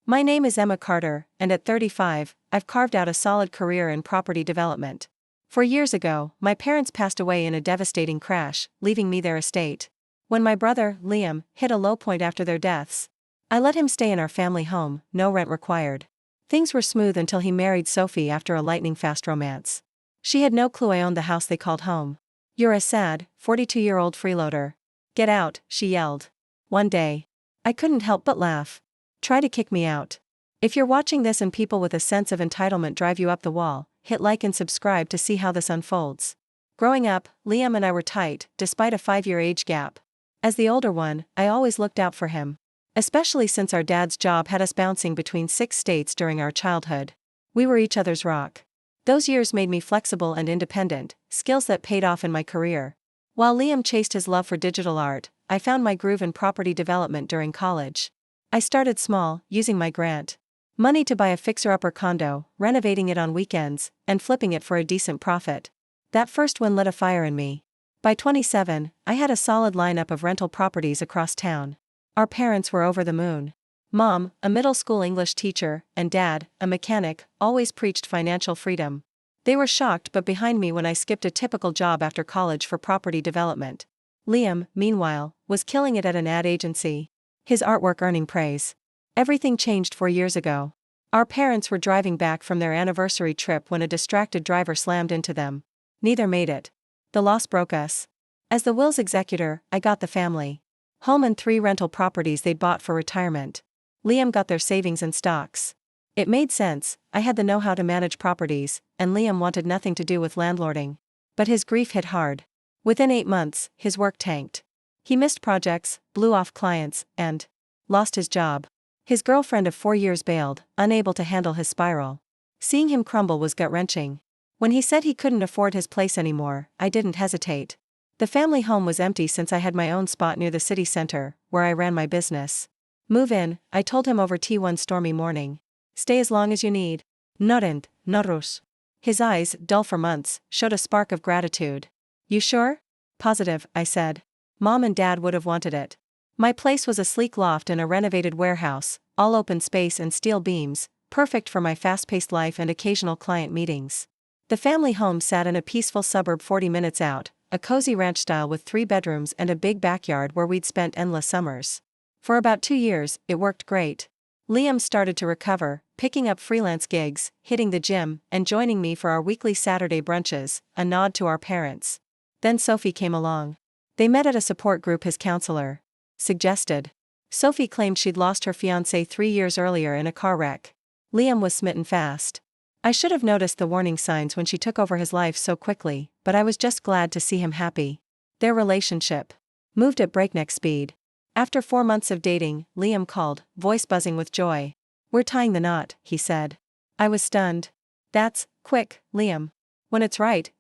My name is Emma Carter, and at 35, I've carved out a solid career in property development. 4 years ago, my parents passed away in a devastating crash, leaving me their estate. When my brother, Liam, hit a low point after their deaths, I let him stay in our family home, no rent required. Things were smooth until he married Sophie after a lightning-fast romance. She had no clue I owned the house they called home. "You're a sad, 42-year-old freeloader. Get out," she yelled. One day. I couldn't help but laugh. Try to kick me out. If you're watching this and people with a sense of entitlement drive you up the wall, hit like and subscribe to see how this unfolds. Growing up, Liam and I were tight, despite a 5-year age gap. As the older one, I always looked out for him. Especially since our dad's job had us bouncing between 6 states during our childhood. We were each other's rock. Those years made me flexible and independent, skills that paid off in my career. While Liam chased his love for digital art, I found my groove in property development during college. I started small, using my grant money to buy a fixer-upper condo, renovating it on weekends, and flipping it for a decent profit. That first win lit a fire in me. By 27, I had a solid lineup of rental properties across town. Our parents were over the moon. Mom, a middle school English teacher, and Dad, a mechanic, always preached financial freedom. They were shocked but behind me when I skipped a typical job after college for property development. Liam, meanwhile, was killing it at an ad agency. His artwork earning praise. Everything changed 4 years ago. Our parents were driving back from their anniversary trip when a distracted driver slammed into them. Neither made it. The loss broke us. As the will's executor, I got the family home and 3 rental properties they'd bought for retirement. Liam got their savings and stocks. It made sense, I had the know-how to manage properties, and Liam wanted nothing to do with landlording. But his grief hit hard. Within 8 months, his work tanked. He missed projects, blew off clients, and lost his job. His girlfriend of 4 years bailed, unable to handle his spiral. Seeing him crumble was gut-wrenching. When he said he couldn't afford his place anymore, I didn't hesitate. The family home was empty since I had my own spot near the city center, where I ran my business. "Move in," I told him over tea one stormy morning. "Stay as long as you need. No rush." His eyes, dull for months, showed a spark of gratitude. "You sure?" "Positive," I said. "Mom and Dad would have wanted it." My place was a sleek loft in a renovated warehouse, all open space and steel beams, perfect for my fast-paced life and occasional client meetings. The family home sat in a peaceful suburb 40 minutes out, a cozy ranch style with 3 bedrooms and a big backyard where we'd spent endless summers. For about 2 years, it worked great. Liam started to recover, picking up freelance gigs, hitting the gym, and joining me for our weekly Saturday brunches, a nod to our parents. Then Sophie came along. They met at a support group his counselor suggested. Sophie claimed she'd lost her fiancé 3 years earlier in a car wreck. Liam was smitten fast. I should have noticed the warning signs when she took over his life so quickly, but I was just glad to see him happy. Their relationship moved at breakneck speed. After 4 months of dating, Liam called, voice buzzing with joy. "We're tying the knot," he said. I was stunned. "That's quick, Liam." "When it's right,"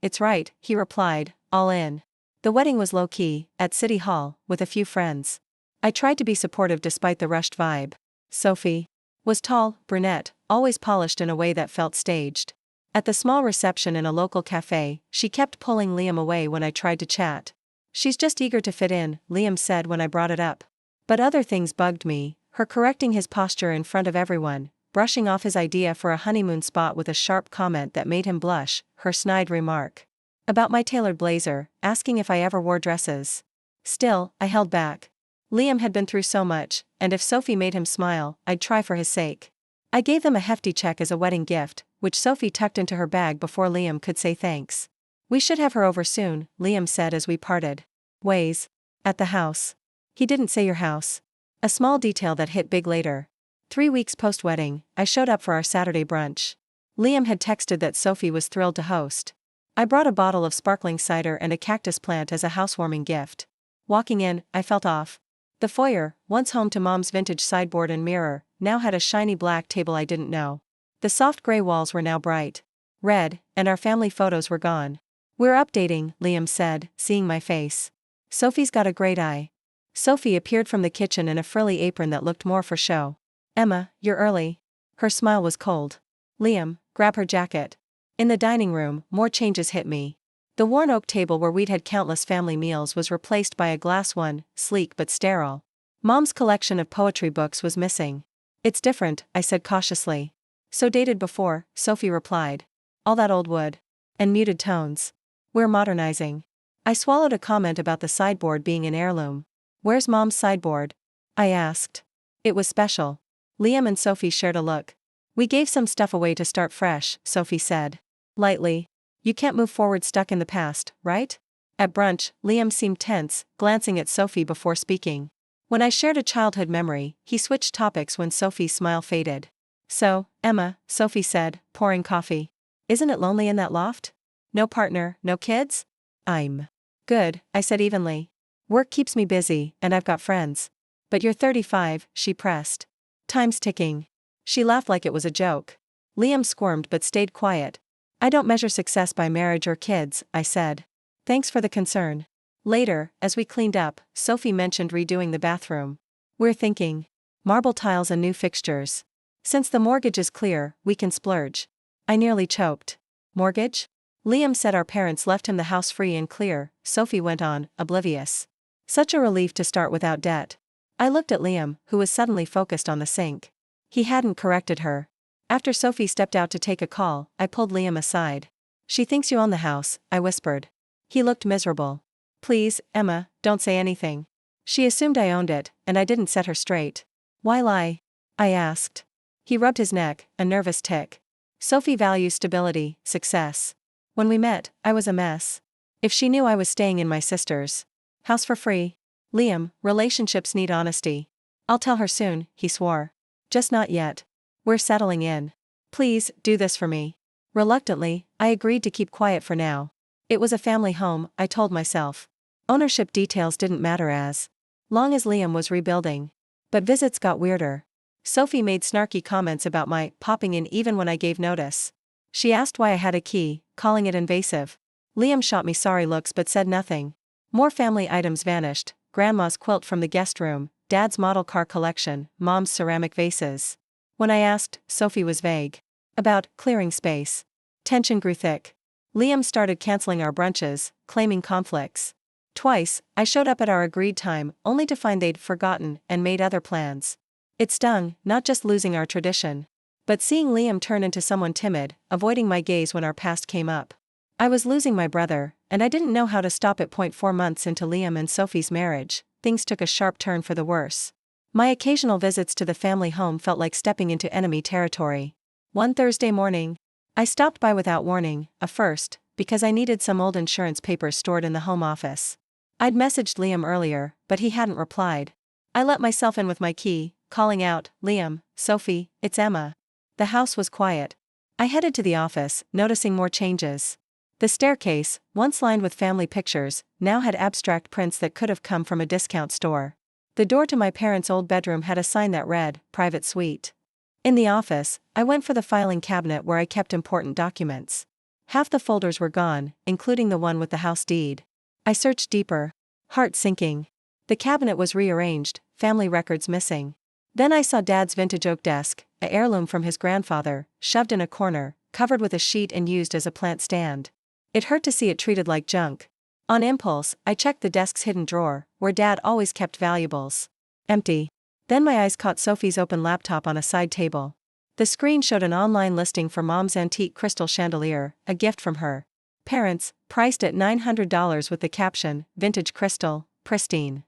he replied, all in. The wedding was low-key, at City Hall, with a few friends. I tried to be supportive despite the rushed vibe. Sophie was tall, brunette, always polished in a way that felt staged. At the small reception in a local cafe, she kept pulling Liam away when I tried to chat. "She's just eager to fit in," Liam said when I brought it up. But other things bugged me, her correcting his posture in front of everyone, brushing off his idea for a honeymoon spot with a sharp comment that made him blush, her snide remark about my tailored blazer, asking if I ever wore dresses. Still, I held back. Liam had been through so much, and if Sophie made him smile, I'd try for his sake. I gave them a hefty check as a wedding gift, which Sophie tucked into her bag before Liam could say thanks. "We should have her over soon," Liam said as we parted. "Ways. At the house." He didn't say your house. A small detail that hit big later. 3 weeks post-wedding, I showed up for our Saturday brunch. Liam had texted that Sophie was thrilled to host. I brought a bottle of sparkling cider and a cactus plant as a housewarming gift. Walking in, I felt off. The foyer, once home to Mom's vintage sideboard and mirror, now had a shiny black table I didn't know. The soft gray walls were now bright red, and our family photos were gone. "We're updating," Liam said, seeing my face. "Sophie's got a great eye." Sophie appeared from the kitchen in a frilly apron that looked more for show. "Emma, you're early." Her smile was cold. "Liam, grab her jacket." In the dining room, more changes hit me. The worn oak table where we'd had countless family meals was replaced by a glass one, sleek but sterile. Mom's collection of poetry books was missing. It's different, I said cautiously. So dated before, Sophie replied. All that old wood. And muted tones. We're modernizing. I swallowed a comment about the sideboard being an heirloom. Where's Mom's sideboard? I asked. It was special. Liam and Sophie shared a look. We gave some stuff away to start fresh, Sophie said. Lightly. You can't move forward stuck in the past, right? At brunch, Liam seemed tense, glancing at Sophie before speaking. When I shared a childhood memory, he switched topics when Sophie's smile faded. So, Emma, Sophie said, pouring coffee. Isn't it lonely in that loft? No partner, no kids? I'm good, I said evenly. Work keeps me busy, and I've got friends. But you're 35, she pressed. Time's ticking. She laughed like it was a joke. Liam squirmed but stayed quiet. I don't measure success by marriage or kids, I said. Thanks for the concern. Later, as we cleaned up, Sophie mentioned redoing the bathroom. We're thinking. Marble tiles and new fixtures. Since the mortgage is clear, we can splurge. I nearly choked. Mortgage? Liam said our parents left him the house free and clear, Sophie went on, oblivious. Such a relief to start without debt. I looked at Liam, who was suddenly focused on the sink. He hadn't corrected her. After Sophie stepped out to take a call, I pulled Liam aside. She thinks you own the house, I whispered. He looked miserable. Please, Emma, don't say anything. She assumed I owned it, and I didn't set her straight. Why lie? I asked. He rubbed his neck, a nervous tick. Sophie values stability, success. When we met, I was a mess. If she knew I was staying in my sister's house for free. Liam, relationships need honesty. I'll tell her soon, he swore. Just not yet. We're settling in. Please, do this for me. Reluctantly, I agreed to keep quiet for now. It was a family home, I told myself. Ownership details didn't matter as long as Liam was rebuilding. But visits got weirder. Sophie made snarky comments about my popping in even when I gave notice. She asked why I had a key, calling it invasive. Liam shot me sorry looks but said nothing. More family items vanished, Grandma's quilt from the guest room, Dad's model car collection, Mom's ceramic vases. When I asked, Sophie was vague. About clearing space. Tension grew thick. Liam started canceling our brunches, claiming conflicts. Twice, I showed up at our agreed time, only to find they'd forgotten and made other plans. It stung, not just losing our tradition, but seeing Liam turn into someone timid, avoiding my gaze when our past came up. I was losing my brother, and I didn't know how to stop it. 4 months into Liam and Sophie's marriage, things took a sharp turn for the worse. My occasional visits to the family home felt like stepping into enemy territory. One Thursday morning, I stopped by without warning, a first, because I needed some old insurance papers stored in the home office. I'd messaged Liam earlier, but he hadn't replied. I let myself in with my key, calling out, Liam, Sophie, it's Emma. The house was quiet. I headed to the office, noticing more changes. The staircase, once lined with family pictures, now had abstract prints that could have come from a discount store. The door to my parents' old bedroom had a sign that read, Private Suite. In the office, I went for the filing cabinet where I kept important documents. Half the folders were gone, including the one with the house deed. I searched deeper. Heart sinking. The cabinet was rearranged, family records missing. Then I saw Dad's vintage oak desk, a heirloom from his grandfather, shoved in a corner, covered with a sheet and used as a plant stand. It hurt to see it treated like junk. On impulse, I checked the desk's hidden drawer, where Dad always kept valuables. Empty. Then my eyes caught Sophie's open laptop on a side table. The screen showed an online listing for Mom's antique crystal chandelier, a gift from her parents, priced at $900 with the caption, Vintage crystal, pristine.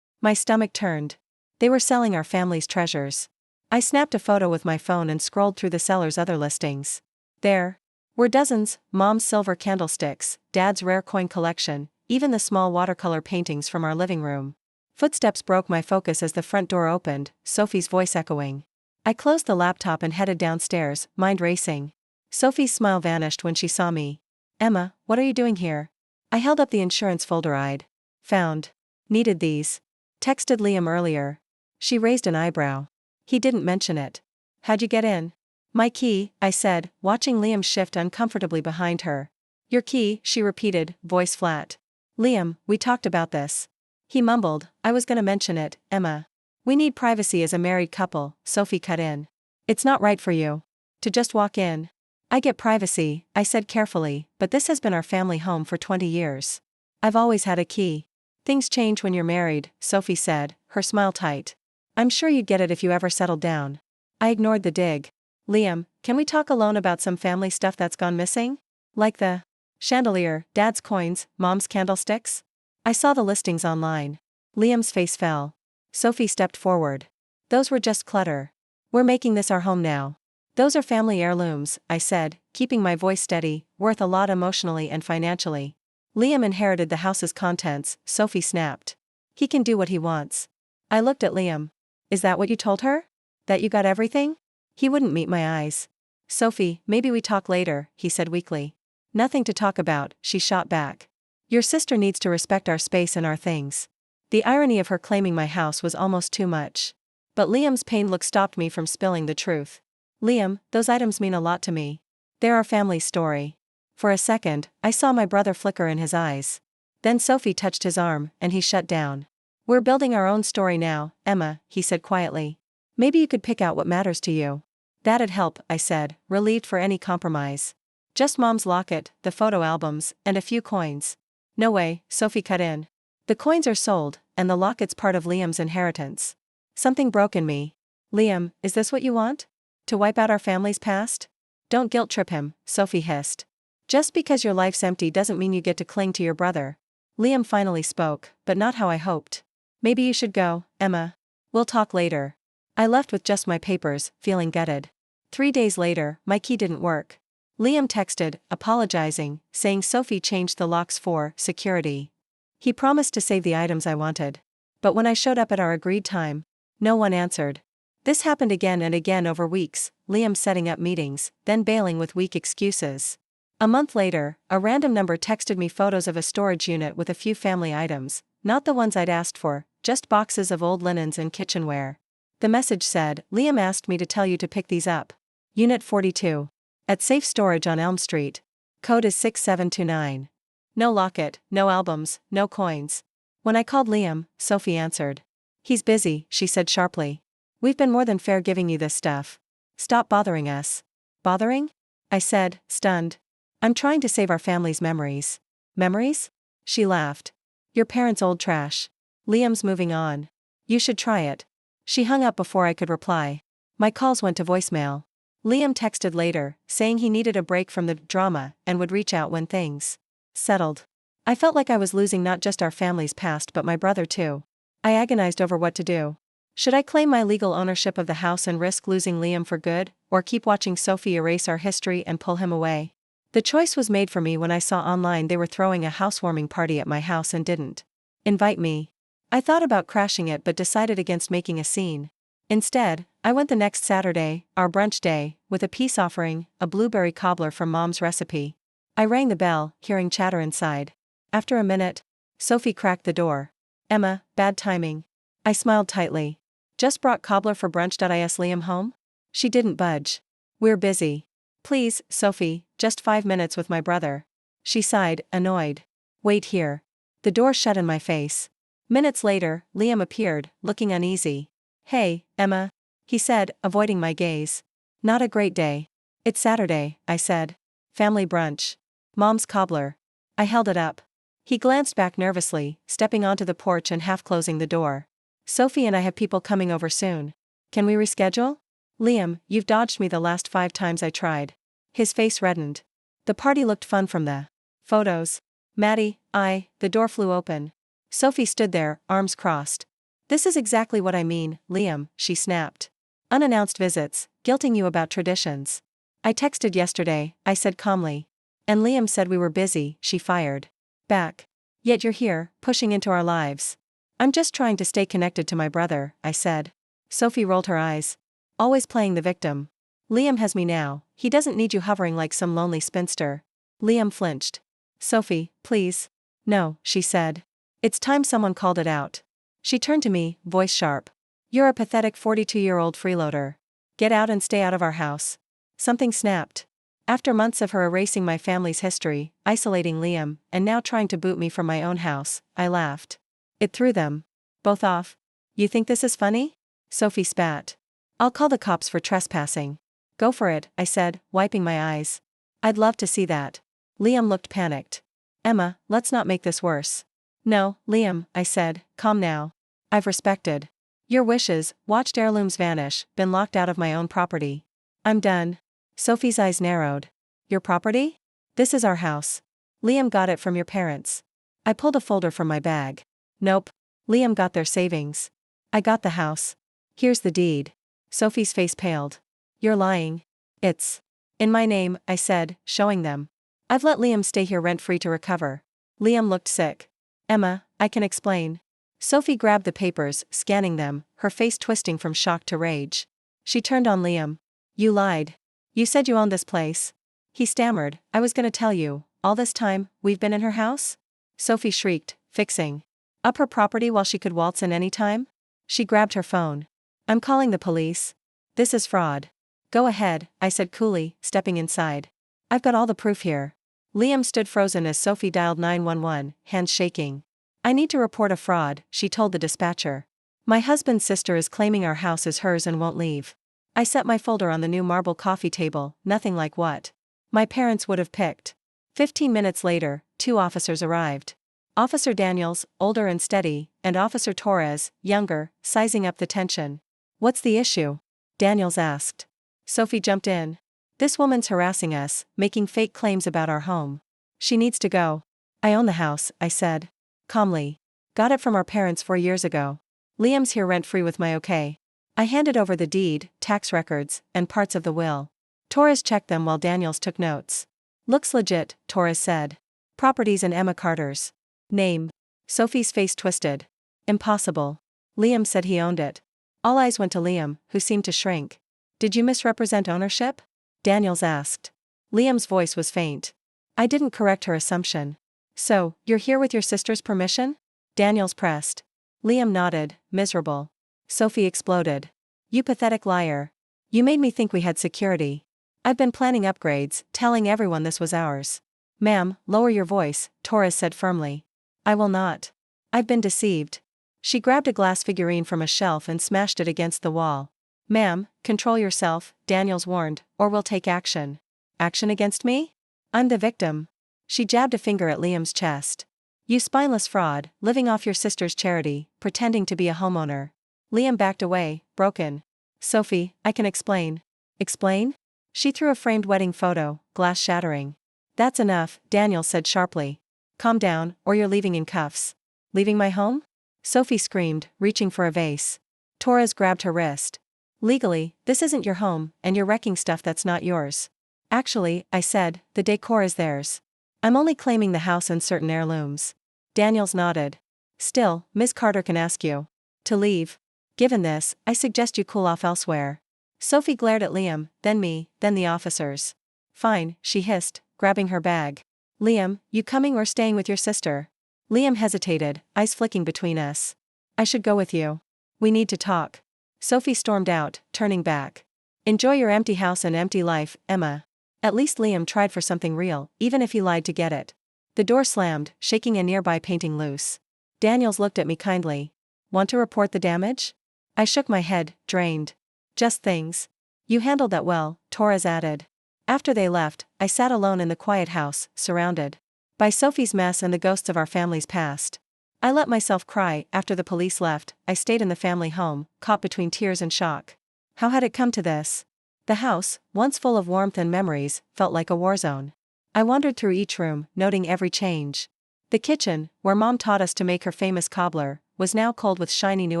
My stomach turned. They were selling our family's treasures. I snapped a photo with my phone and scrolled through the seller's other listings. There were dozens, Mom's silver candlesticks, Dad's rare coin collection, even the small watercolor paintings from our living room. Footsteps broke my focus as the front door opened, Sophie's voice echoing. I closed the laptop and headed downstairs, mind racing. Sophie's smile vanished when she saw me. Emma, what are you doing here? I held up the insurance folder I'd found. Needed these. Texted Liam earlier. She raised an eyebrow. He didn't mention it. How'd you get in? My key, I said, watching Liam shift uncomfortably behind her. Your key, she repeated, voice flat. Liam, we talked about this. He mumbled, I was gonna mention it, Emma. We need privacy as a married couple, Sophie cut in. It's not right for you to just walk in. I get privacy, I said carefully, but this has been our family home for 20 years. I've always had a key. Things change when you're married, Sophie said, her smile tight. I'm sure you'd get it if you ever settled down. I ignored the dig. Liam, can we talk alone about some family stuff that's gone missing? Like the chandelier, dad's coins, mom's candlesticks? I saw the listings online. Liam's face fell. Sophie stepped forward. Those were just clutter. We're making this our home now. Those are family heirlooms, I said, keeping my voice steady, worth a lot emotionally and financially. Liam inherited the house's contents, Sophie snapped. He can do what he wants. I looked at Liam. Is that what you told her? That you got everything? He wouldn't meet my eyes. Sophie, maybe we talk later, he said weakly. Nothing to talk about, she shot back. Your sister needs to respect our space and our things. The irony of her claiming my house was almost too much. But Liam's pained look stopped me from spilling the truth. Liam, those items mean a lot to me. They're our family's story. For a second, I saw my brother flicker in his eyes. Then Sophie touched his arm, and he shut down. We're building our own story now, Emma, he said quietly. Maybe you could pick out what matters to you. That'd help, I said, relieved for any compromise. Just mom's locket, the photo albums, and a few coins. No way, Sophie cut in. The coins are sold, and the locket's part of Liam's inheritance. Something broke in me. Liam, is this what you want? To wipe out our family's past? Don't guilt trip him, Sophie hissed. Just because your life's empty doesn't mean you get to cling to your brother. Liam finally spoke, but not how I hoped. Maybe you should go, Emma. We'll talk later. I left with just my papers, feeling gutted. 3 days later, my key didn't work. Liam texted, apologizing, saying Sophie changed the locks for security. He promised to save the items I wanted. But when I showed up at our agreed time, no one answered. This happened again and again over weeks, Liam setting up meetings, then bailing with weak excuses. A month later, a random number texted me photos of a storage unit with a few family items, not the ones I'd asked for, just boxes of old linens and kitchenware. The message said, Liam asked me to tell you to pick these up. Unit 42. At Safe Storage on Elm Street. Code is 6729. No locket, no albums, no coins. When I called Liam, Sophie answered. He's busy, she said sharply. We've been more than fair giving you this stuff. Stop bothering us. Bothering? I said, stunned. I'm trying to save our family's memories. Memories? She laughed. Your parents' old trash. Liam's moving on. You should try it. She hung up before I could reply. My calls went to voicemail. Liam texted later, saying he needed a break from the drama and would reach out when things settled. I felt like I was losing not just our family's past but my brother too. I agonized over what to do. Should I claim my legal ownership of the house and risk losing Liam for good, or keep watching Sophie erase our history and pull him away? The choice was made for me when I saw online they were throwing a housewarming party at my house and didn't invite me. I thought about crashing it but decided against making a scene. Instead, I went the next Saturday, our brunch day, with a peace offering, a blueberry cobbler from Mom's recipe. I rang the bell, hearing chatter inside. After a minute, Sophie cracked the door. Emma, bad timing. I smiled tightly. Just brought cobbler for brunch. Is Liam home? She didn't budge. We're busy. Please, Sophie, just 5 minutes with my brother. She sighed, annoyed. Wait here. The door shut in my face. Minutes later, Liam appeared, looking uneasy. Hey, Emma. He said, avoiding my gaze. Not a great day. It's Saturday, I said. Family brunch. Mom's cobbler. I held it up. He glanced back nervously, stepping onto the porch and half closing the door. Sophie and I have people coming over soon. Can we reschedule? Liam, you've dodged me the last 5 times I tried. His face reddened. The party looked fun from the photos. Maddie, the door flew open. Sophie stood there, arms crossed. This is exactly what I mean, Liam, she snapped. Unannounced visits, guilting you about traditions. I texted yesterday, I said calmly. And Liam said we were busy, she fired back. Yet you're here, pushing into our lives. I'm just trying to stay connected to my brother, I said. Sophie rolled her eyes. Always playing the victim. Liam has me now, he doesn't need you hovering like some lonely spinster. Liam flinched. Sophie, please. No, she said. It's time someone called it out. She turned to me, voice sharp. You're a pathetic 42-year-old freeloader. Get out and stay out of our house. Something snapped. After months of her erasing my family's history, isolating Liam, and now trying to boot me from my own house, I laughed. It threw them both off. You think this is funny? Sophie spat. I'll call the cops for trespassing. Go for it, I said, wiping my eyes. I'd love to see that. Liam looked panicked. Emma, let's not make this worse. No, Liam, I said, calm now. I've respected Your wishes, watched heirlooms vanish, been locked out of my own property. I'm done. Sophie's eyes narrowed. Your property? This is our house. Liam got it from your parents. I pulled a folder from my bag. Nope. Liam got their savings. I got the house. Here's the deed. Sophie's face paled. You're lying. It's in my name, I said, showing them. I've let Liam stay here rent-free to recover. Liam looked sick. Emma, I can explain. Sophie grabbed the papers, scanning them, her face twisting from shock to rage. She turned on Liam. You lied. You said you owned this place. He stammered, I was gonna tell you, all this time, we've been in her house? Sophie shrieked, fixing up her property while she could waltz in any time? She grabbed her phone. I'm calling the police. This is fraud. Go ahead, I said coolly, stepping inside. I've got all the proof here. Liam stood frozen as Sophie dialed 911, hands shaking. I need to report a fraud, she told the dispatcher. My husband's sister is claiming our house is hers and won't leave. I set my folder on the new marble coffee table, nothing like what my parents would have picked. 15 minutes later, 2 officers arrived. Officer Daniels, older and steady, and Officer Torres, younger, sizing up the tension. What's the issue? Daniels asked. Sophie jumped in. This woman's harassing us, making fake claims about our home. She needs to go. I own the house, I said. Calmly. Got it from our parents 4 years ago. Liam's here rent-free with my okay. I handed over the deed, tax records, and parts of the will. Torres checked them while Daniels took notes. Looks legit, Torres said. Properties in Emma Carter's name. Sophie's face twisted. Impossible. Liam said he owned it. All eyes went to Liam, who seemed to shrink. Did you misrepresent ownership? Daniels asked. Liam's voice was faint. I didn't correct her assumption. So, you're here with your sister's permission? Daniels pressed. Liam nodded, miserable. Sophie exploded. You pathetic liar. You made me think we had security. I've been planning upgrades, telling everyone this was ours. Ma'am, lower your voice, Torres said firmly. I will not. I've been deceived. She grabbed a glass figurine from a shelf and smashed it against the wall. Ma'am, control yourself, Daniels warned, or we'll take action. Action against me? I'm the victim. She jabbed a finger at Liam's chest. You spineless fraud, living off your sister's charity, pretending to be a homeowner. Liam backed away, broken. Sophie, I can explain. Explain? She threw a framed wedding photo, glass shattering. That's enough, Daniels said sharply. Calm down, or you're leaving in cuffs. Leaving my home? Sophie screamed, reaching for a vase. Torres grabbed her wrist. Legally, this isn't your home, and you're wrecking stuff that's not yours. Actually, I said, the decor is theirs. I'm only claiming the house and certain heirlooms. Daniels nodded. Still, Miss Carter can ask you to leave. Given this, I suggest you cool off elsewhere. Sophie glared at Liam, then me, then the officers. Fine, she hissed, grabbing her bag. Liam, you coming or staying with your sister? Liam hesitated, eyes flicking between us. I should go with you. We need to talk. Sophie stormed out, turning back. Enjoy your empty house and empty life, Emma. At least Liam tried for something real, even if he lied to get it. The door slammed, shaking a nearby painting loose. Daniels looked at me kindly. Want to report the damage? I shook my head, drained. Just things. You handled that well, Torres added. After they left, I sat alone in the quiet house, surrounded by Sophie's mess and the ghosts of our family's past. I let myself cry. After the police left, I stayed in the family home, caught between tears and shock. How had it come to this? The house, once full of warmth and memories, felt like a war zone. I wandered through each room, noting every change. The kitchen, where Mom taught us to make her famous cobbler, was now cold with shiny new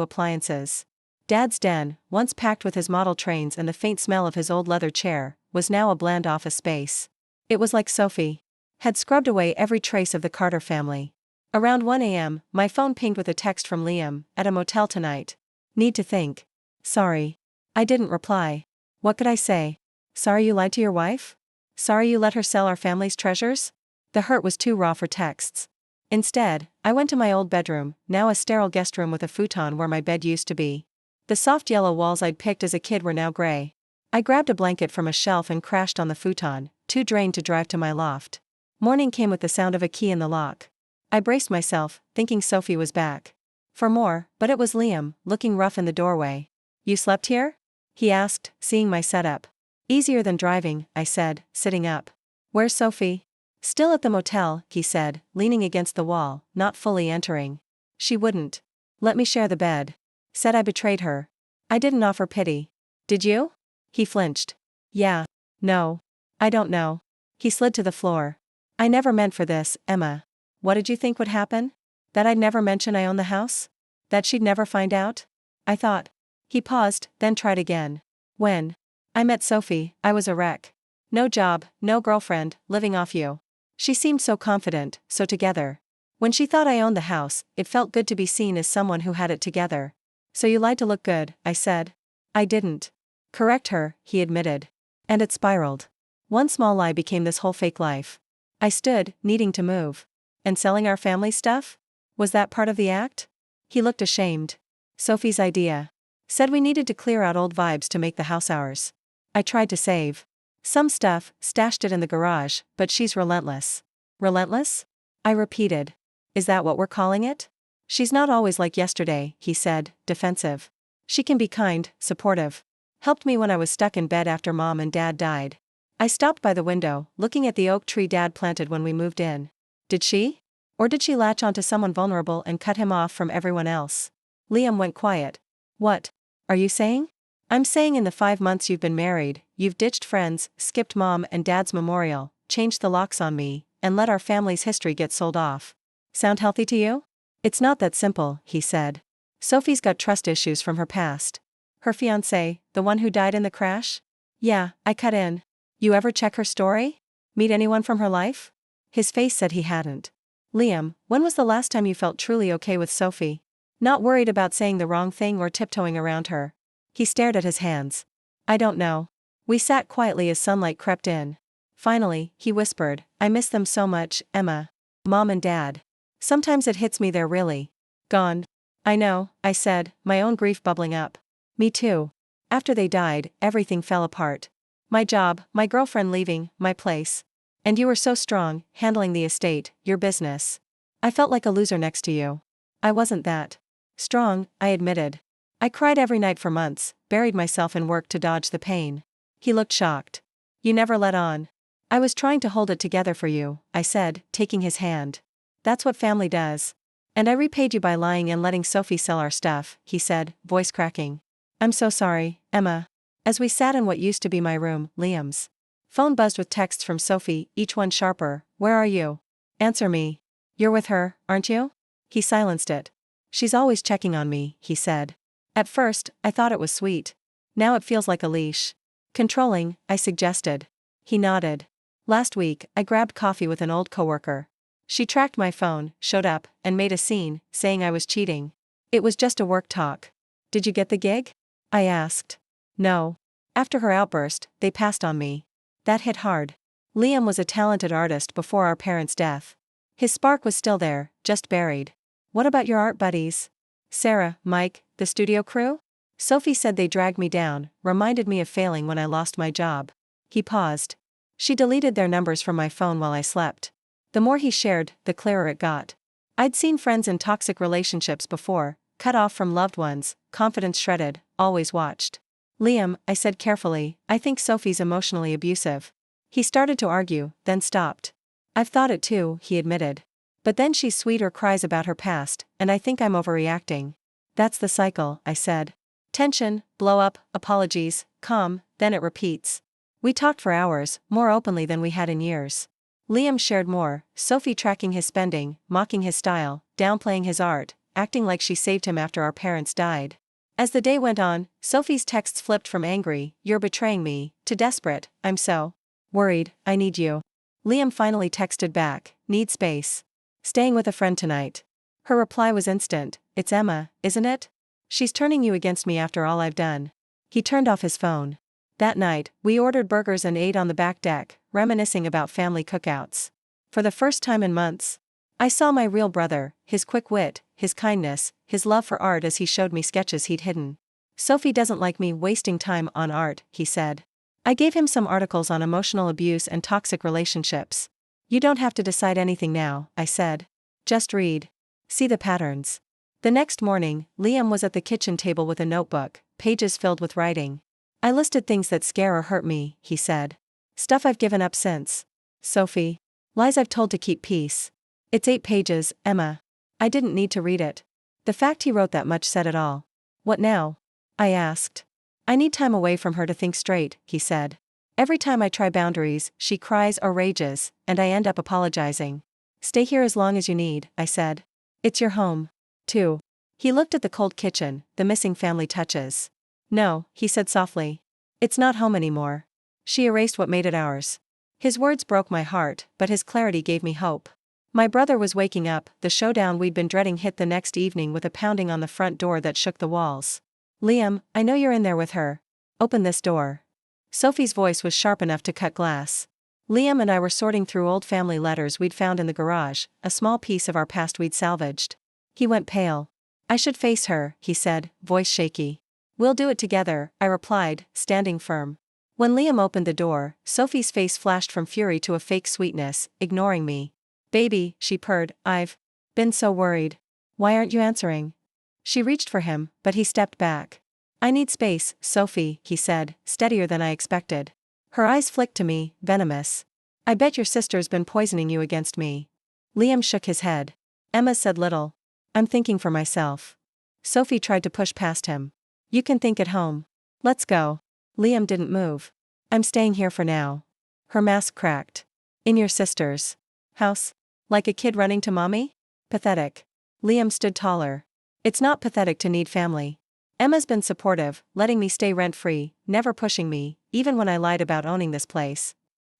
appliances. Dad's den, once packed with his model trains and the faint smell of his old leather chair, was now a bland office space. It was like Sophie had scrubbed away every trace of the Carter family. Around 1 a.m., my phone pinged with a text from Liam, at a motel tonight. Need to think. Sorry. I didn't reply. What could I say? Sorry you lied to your wife? Sorry you let her sell our family's treasures? The hurt was too raw for texts. Instead, I went to my old bedroom, now a sterile guest room with a futon where my bed used to be. The soft yellow walls I'd picked as a kid were now gray. I grabbed a blanket from a shelf and crashed on the futon, too drained to drive to my loft. Morning came with the sound of a key in the lock. I braced myself, thinking Sophie was back for more, but it was Liam, looking rough in the doorway. You slept here? He asked, seeing my setup. Easier than driving, I said, sitting up. Where's Sophie? Still at the motel, he said, leaning against the wall, not fully entering. She wouldn't let me share the bed. Said I betrayed her. I didn't offer pity. Did you? He flinched. Yeah. No. I don't know. He slid to the floor. I never meant for this, Emma. What did you think would happen? That I'd never mention I own the house? That she'd never find out? I thought. He paused, then tried again. When I met Sophie, I was a wreck. No job, no girlfriend, living off you. She seemed so confident, so together. When she thought I owned the house, it felt good to be seen as someone who had it together. So you lied to look good, I said. I didn't. Correct her, he admitted. And it spiraled. One small lie became this whole fake life. I stood, needing to move. And selling our family stuff? Was that part of the act? He looked ashamed. Sophie's idea. Said we needed to clear out old vibes to make the house ours. I tried to save some stuff, stashed it in the garage, but she's relentless. Relentless? I repeated. Is that what we're calling it? She's not always like yesterday, he said, defensive. She can be kind, supportive. Helped me when I was stuck in bed after Mom and Dad died. I stopped by the window, looking at the oak tree Dad planted when we moved in. Did she? Or did she latch onto someone vulnerable and cut him off from everyone else? Liam went quiet. What are you saying? I'm saying in the 5 months you've been married, you've ditched friends, skipped Mom and Dad's memorial, changed the locks on me, and let our family's history get sold off. Sound healthy to you? It's not that simple, he said. Sophie's got trust issues from her past. Her fiancé, the one who died in the crash? Yeah, I cut in. You ever check her story? Meet anyone from her life? His face said he hadn't. Liam, when was the last time you felt truly okay with Sophie? Not worried about saying the wrong thing or tiptoeing around her? He stared at his hands. I don't know. We sat quietly as sunlight crept in. Finally, he whispered, I miss them so much, Emma. Mom and Dad. Sometimes it hits me they're really gone. I know, I said, my own grief bubbling up. Me too. After they died, everything fell apart. My job, my girlfriend leaving, my place. And you were so strong, handling the estate, your business. I felt like a loser next to you. I wasn't that strong, I admitted. I cried every night for months, buried myself in work to dodge the pain. He looked shocked. You never let on. I was trying to hold it together for you, I said, taking his hand. That's what family does. And I repaid you by lying and letting Sophie sell our stuff, he said, voice cracking. I'm so sorry, Emma. As we sat in what used to be my room, Liam's phone buzzed with texts from Sophie, each one sharper. Where are you? Answer me. You're with her, aren't you? He silenced it. She's always checking on me, he said. At first, I thought it was sweet. Now it feels like a leash. Controlling, I suggested. He nodded. Last week, I grabbed coffee with an old coworker. She tracked my phone, showed up, and made a scene, saying I was cheating. It was just a work talk. Did you get the gig? I asked. No. After her outburst, they passed on me. That hit hard. Liam was a talented artist before our parents' death. His spark was still there, just buried. What about your art buddies? Sarah, Mike, the studio crew? Sophie said they dragged me down, reminded me of failing when I lost my job. He paused. She deleted their numbers from my phone while I slept. The more he shared, the clearer it got. I'd seen friends in toxic relationships before, cut off from loved ones, confidence shredded, always watched. Liam, I said carefully, I think Sophie's emotionally abusive. He started to argue, then stopped. I've thought it too, he admitted. But then she's sweet or cries about her past, and I think I'm overreacting. That's the cycle, I said. Tension, blow up, apologies, calm, then it repeats. We talked for hours, more openly than we had in years. Liam shared more, Sophie tracking his spending, mocking his style, downplaying his art, acting like she saved him after our parents died. As the day went on, Sophie's texts flipped from angry, you're betraying me, to desperate, I'm so worried, I need you. Liam finally texted back, need space. Staying with a friend tonight. Her reply was instant, it's Emma, isn't it? She's turning you against me after all I've done. He turned off his phone. That night, we ordered burgers and ate on the back deck, reminiscing about family cookouts. For the first time in months, I saw my real brother, his quick wit, his kindness, his love for art as he showed me sketches he'd hidden. Sophie doesn't like me wasting time on art, he said. I gave him some articles on emotional abuse and toxic relationships. You don't have to decide anything now, I said. Just read. See the patterns. The next morning, Liam was at the kitchen table with a notebook, pages filled with writing. I listed things that scare or hurt me, he said. Stuff I've given up since. Sophie. Lies I've told to keep peace. It's 8 pages, Emma. I didn't need to read it. The fact he wrote that much said it all. What now? I asked. I need time away from her to think straight, he said. Every time I try boundaries, she cries or rages, and I end up apologizing. Stay here as long as you need, I said. It's your home. Too. He looked at the cold kitchen, the missing family touches. No, he said softly. It's not home anymore. She erased what made it ours. His words broke my heart, but his clarity gave me hope. My brother was waking up. The showdown we'd been dreading hit the next evening with a pounding on the front door that shook the walls. Liam, I know you're in there with her. Open this door. Sophie's voice was sharp enough to cut glass. Liam and I were sorting through old family letters we'd found in the garage, a small piece of our past we'd salvaged. He went pale. I should face her, he said, voice shaky. We'll do it together, I replied, standing firm. When Liam opened the door, Sophie's face flashed from fury to a fake sweetness, ignoring me. Baby, she purred, I've been so worried. Why aren't you answering? She reached for him, but he stepped back. I need space, Sophie, he said, steadier than I expected. Her eyes flicked to me, venomous. I bet your sister's been poisoning you against me. Liam shook his head. Emma said little. I'm thinking for myself. Sophie tried to push past him. You can think at home. Let's go. Liam didn't move. I'm staying here for now. Her mask cracked. In your sister's house? Like a kid running to mommy? Pathetic. Liam stood taller. It's not pathetic to need family. Emma's been supportive, letting me stay rent-free, never pushing me, even when I lied about owning this place.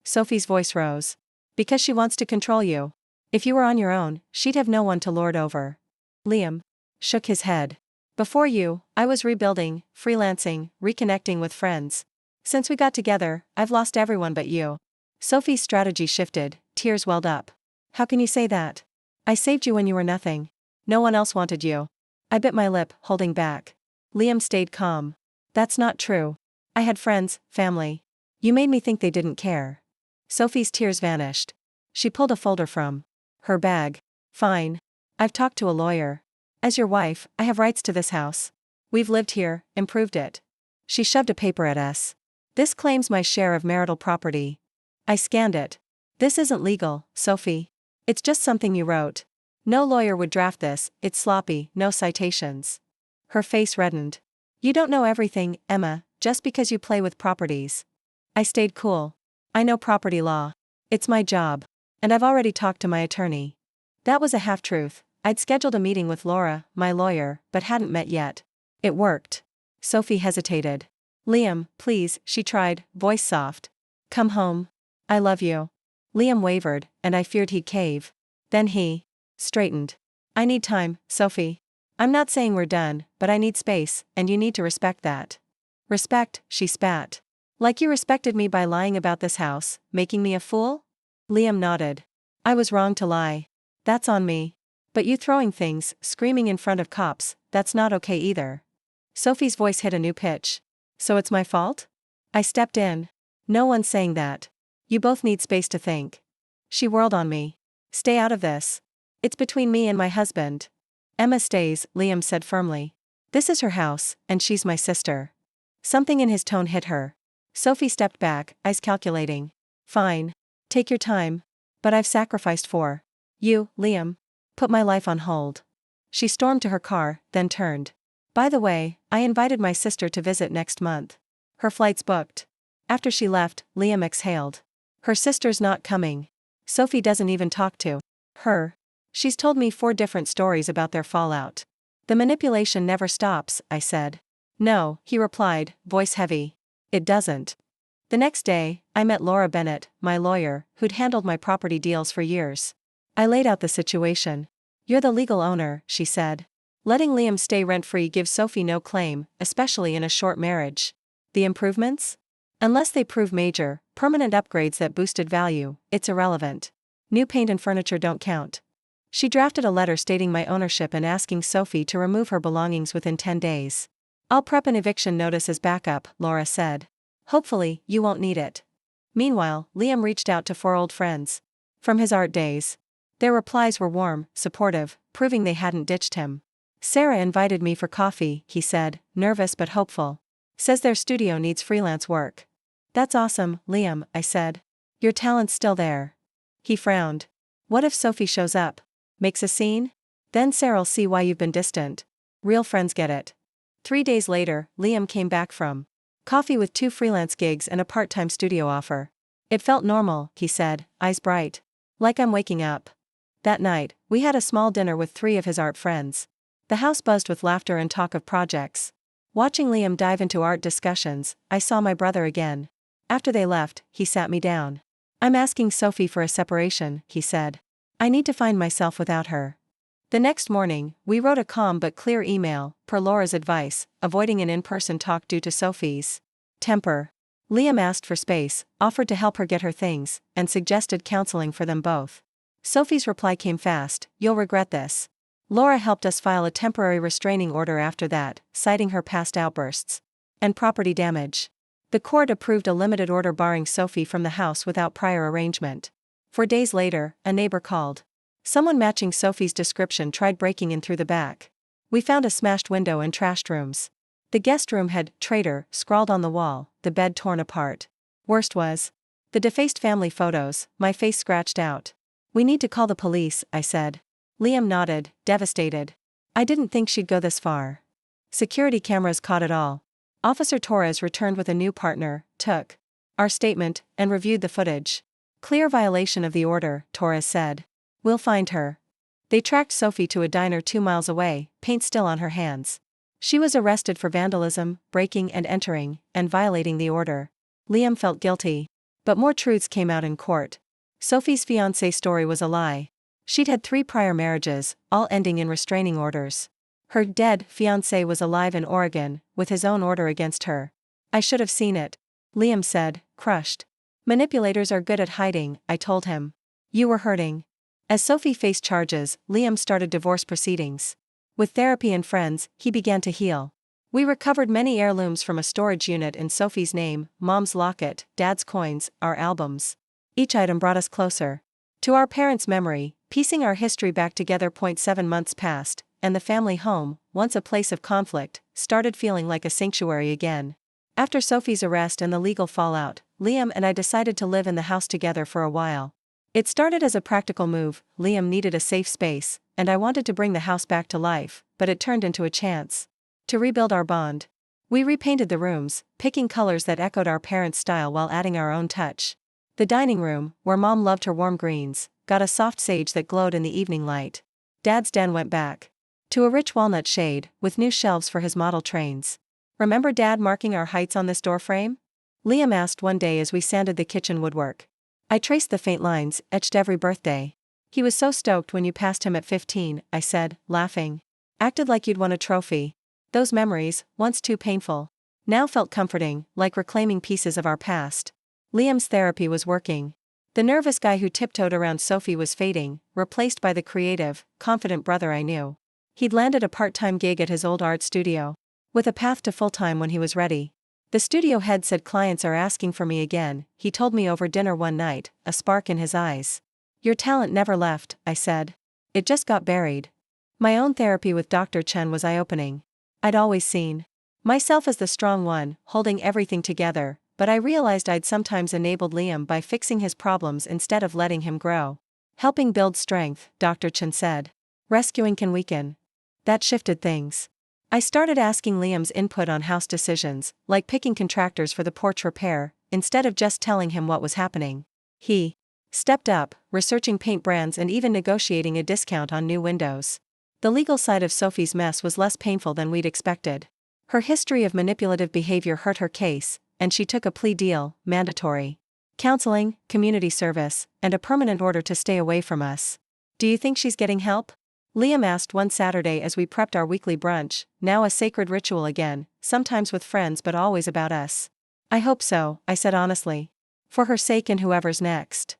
Sophie's voice rose. Because she wants to control you. If you were on your own, she'd have no one to lord over. Liam shook his head. Before you, I was rebuilding, freelancing, reconnecting with friends. Since we got together, I've lost everyone but you. Sophie's strategy shifted, tears welled up. How can you say that? I saved you when you were nothing. No one else wanted you. I bit my lip, holding back. Liam stayed calm. That's not true. I had friends, family. You made me think they didn't care. Sophie's tears vanished. She pulled a folder from her bag. Fine. I've talked to a lawyer. As your wife, I have rights to this house. We've lived here, improved it. She shoved a paper at us. This claims my share of marital property. I scanned it. This isn't legal, Sophie. It's just something you wrote. No lawyer would draft this, it's sloppy, no citations. Her face reddened. You don't know everything, Emma, just because you play with properties. I stayed cool. I know property law. It's my job. And I've already talked to my attorney. That was a half-truth. I'd scheduled a meeting with Laura, my lawyer, but hadn't met yet. It worked. Sophie hesitated. Liam, please, she tried, voice soft. Come home. I love you. Liam wavered, and I feared he'd cave. Then he straightened. I need time, Sophie. I'm not saying we're done, but I need space, and you need to respect that. Respect, she spat. Like you respected me by lying about this house, making me a fool? Liam nodded. I was wrong to lie. That's on me. But you throwing things, screaming in front of cops, that's not okay either. Sophie's voice hit a new pitch. So it's my fault? I stepped in. No one's saying that. You both need space to think. She whirled on me. Stay out of this. It's between me and my husband. Emma stays, Liam said firmly. This is her house, and she's my sister. Something in his tone hit her. Sophie stepped back, eyes calculating. Fine. Take your time. But I've sacrificed for you, Liam. Put my life on hold. She stormed to her car, then turned. By the way, I invited my sister to visit next month. Her flight's booked. After she left, Liam exhaled. Her sister's not coming. Sophie doesn't even talk to her. She's told me 4 different stories about their fallout. The manipulation never stops, I said. No, he replied, voice heavy. It doesn't. The next day, I met Laura Bennett, my lawyer, who'd handled my property deals for years. I laid out the situation. You're the legal owner, she said. Letting Liam stay rent-free gives Sophie no claim, especially in a short marriage. The improvements? Unless they prove major, permanent upgrades that boosted value, it's irrelevant. New paint and furniture don't count. She drafted a letter stating my ownership and asking Sophie to remove her belongings within 10 days. I'll prep an eviction notice as backup, Laura said. Hopefully, you won't need it. Meanwhile, Liam reached out to 4 old friends from his art days. Their replies were warm, supportive, proving they hadn't ditched him. Sarah invited me for coffee, he said, nervous but hopeful. Says their studio needs freelance work. That's awesome, Liam, I said. Your talent's still there. He frowned. What if Sophie shows up? Makes a scene? Then Sarah'll see why you've been distant. Real friends get it. 3 days later, Liam came back from coffee with 2 freelance gigs and a part-time studio offer. It felt normal, he said, eyes bright. Like I'm waking up. That night, we had a small dinner with 3 of his art friends. The house buzzed with laughter and talk of projects. Watching Liam dive into art discussions, I saw my brother again. After they left, he sat me down. I'm asking Sophie for a separation, he said. I need to find myself without her. The next morning, we wrote a calm but clear email, per Laura's advice, avoiding an in-person talk due to Sophie's temper. Liam asked for space, offered to help her get her things, and suggested counseling for them both. Sophie's reply came fast, "You'll regret this." Laura helped us file a temporary restraining order after that, citing her past outbursts and property damage. The court approved a limited order barring Sophie from the house without prior arrangement. 4 days later, a neighbor called. Someone matching Sophie's description tried breaking in through the back. We found a smashed window and trashed rooms. The guest room had "traitor" scrawled on the wall, the bed torn apart. Worst was the defaced family photos, my face scratched out. We need to call the police, I said. Liam nodded, devastated. I didn't think she'd go this far. Security cameras caught it all. Officer Torres returned with a new partner, took our statement, and reviewed the footage. Clear violation of the order, Torres said. We'll find her. They tracked Sophie to a diner 2 miles away, paint still on her hands. She was arrested for vandalism, breaking and entering, and violating the order. Liam felt guilty. But more truths came out in court. Sophie's fiancé story was a lie. She'd had 3 prior marriages, all ending in restraining orders. Her dead fiancé was alive in Oregon, with his own order against her. I should have seen it. Liam said, crushed. Manipulators are good at hiding, I told him. You were hurting. As Sophie faced charges, Liam started divorce proceedings. With therapy and friends, he began to heal. We recovered many heirlooms from a storage unit in Sophie's name, Mom's locket, Dad's coins, our albums. Each item brought us closer to our parents' memory, piecing our history back together. 7 months passed, and the family home, once a place of conflict, started feeling like a sanctuary again. After Sophie's arrest and the legal fallout, Liam and I decided to live in the house together for a while. It started as a practical move. Liam needed a safe space, and I wanted to bring the house back to life, but it turned into a chance to rebuild our bond. We repainted the rooms, picking colors that echoed our parents' style while adding our own touch. The dining room, where Mom loved her warm greens, got a soft sage that glowed in the evening light. Dad's den went back to a rich walnut shade, with new shelves for his model trains. Remember Dad marking our heights on this doorframe? Liam asked one day as we sanded the kitchen woodwork. I traced the faint lines, etched every birthday. He was so stoked when you passed him at 15, I said, laughing. Acted like you'd won a trophy. Those memories, once too painful, now felt comforting, like reclaiming pieces of our past. Liam's therapy was working. The nervous guy who tiptoed around Sophie was fading, replaced by the creative, confident brother I knew. He'd landed a part-time gig at his old art studio, with a path to full-time when he was ready. The studio head said clients are asking for me again, he told me over dinner one night, a spark in his eyes. Your talent never left, I said. It just got buried. My own therapy with Dr. Chen was eye-opening. I'd always seen myself as the strong one, holding everything together, but I realized I'd sometimes enabled Liam by fixing his problems instead of letting him grow. Helping build strength, Dr. Chen said. Rescuing can weaken. That shifted things. I started asking Liam's input on house decisions, like picking contractors for the porch repair, instead of just telling him what was happening. He stepped up, researching paint brands and even negotiating a discount on new windows. The legal side of Sophie's mess was less painful than we'd expected. Her history of manipulative behavior hurt her case, and she took a plea deal, mandatory counseling, community service, and a permanent order to stay away from us. Do you think she's getting help? Liam asked one Saturday as we prepped our weekly brunch, now a sacred ritual again, sometimes with friends but always about us. I hope so, I said honestly. For her sake and whoever's next.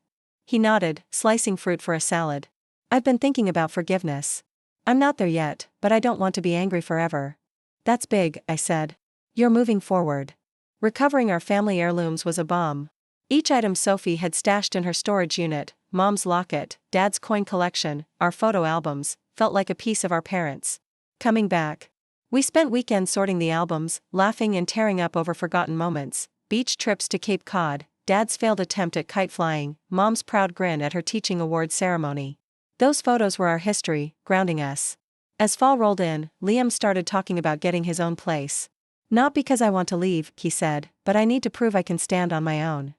He nodded, slicing fruit for a salad. I've been thinking about forgiveness. I'm not there yet, but I don't want to be angry forever. That's big, I said. You're moving forward. Recovering our family heirlooms was a bomb. Each item Sophie had stashed in her storage unit, Mom's locket, Dad's coin collection, our photo albums, felt like a piece of our parents coming back. We spent weekends sorting the albums, laughing and tearing up over forgotten moments, beach trips to Cape Cod, Dad's failed attempt at kite flying, Mom's proud grin at her teaching award ceremony. Those photos were our history, grounding us. As fall rolled in, Liam started talking about getting his own place. Not because I want to leave, he said, but I need to prove I can stand on my own.